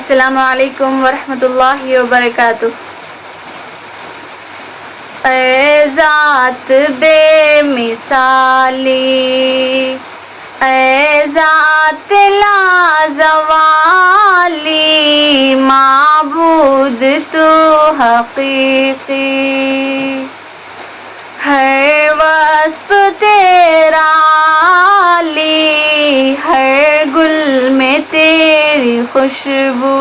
السلام علیکم ورحمۃ اللہ وبرکاتہ۔ اے ذات بے مثالی، اے ذات لا زوالی، معبود تو حقیقی، ہر وصف تیرا عالی، ہر گل میں تیری خوشبو،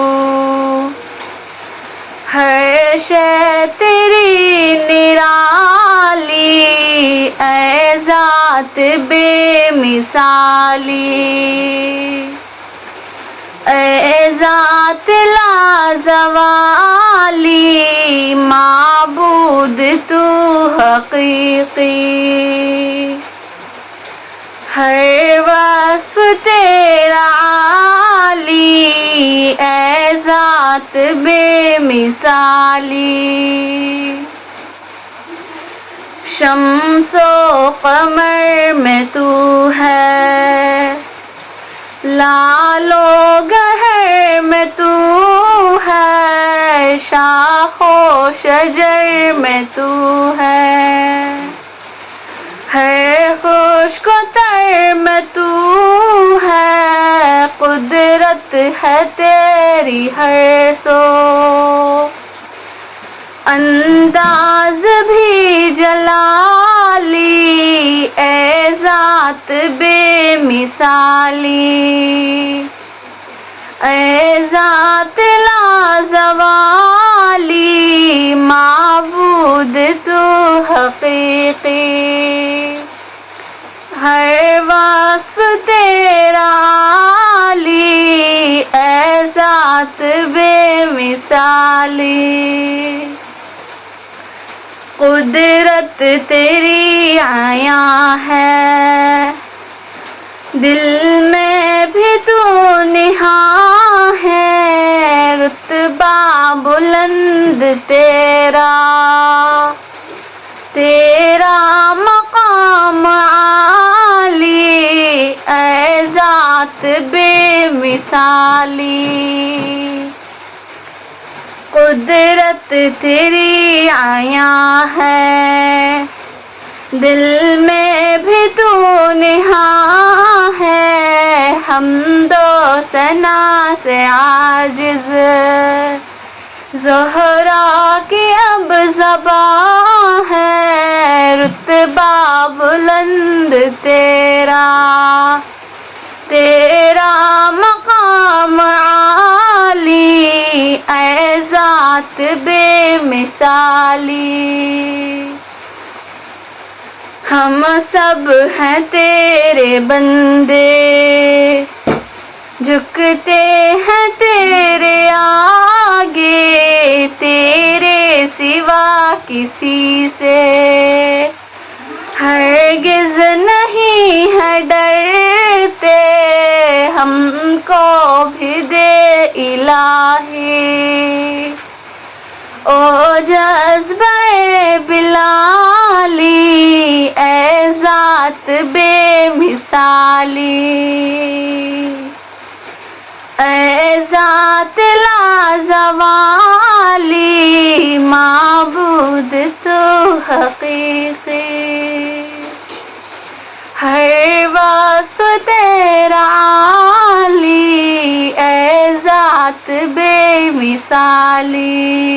ہر شے تیری نرالی، اے ذات بے مثالی، اے ذات لا زوالی، معبود تو حقیقی، ہر وصف تیرا عالی، اے ذات بے مثالی، شمس و قمر میں تو ہے، لعل و گہر میں تو ہے، شاخ و شجر میں تو ہے، ہر خشک و تر میں تو ہے، قدرت ہے تیری ہر سو، انداز بھی جلالی، اے ذات بے مثالی، اے ذات لا زوالی، معبود تو حقیقی، ہر وصف تیرا عالی، اے ذات بے مثالی، قدرت تیری عیاں ہے، دل میں بھی تو نہاں ہے، رتبہ بلند تیرا، تیرا مقام عالی، اے ذات بے مثالی، قدرت تیری عیاں ہے، دل میں بھی تو نہاں ہے، حمد و ثنا سے عاجز زہرا کی اب زباں ہے، رتبہ بلند تیرا، تیرا مقام عالی، اے ذات بے مثالی، ہم سب ہیں تیرے بندے، جھکتے ہیں تیرے آگے، تیرے سوا کسی سے ہرگز نہیں ہے ڈرتے، ہم کو بھی دے الہی او جذبۂ بلالی، اے ذات بے مثالی، اے ذات لا زوالی، معبود تو حقیقی، ہر وصف تیرا عالی، اے ذات بے مثالی۔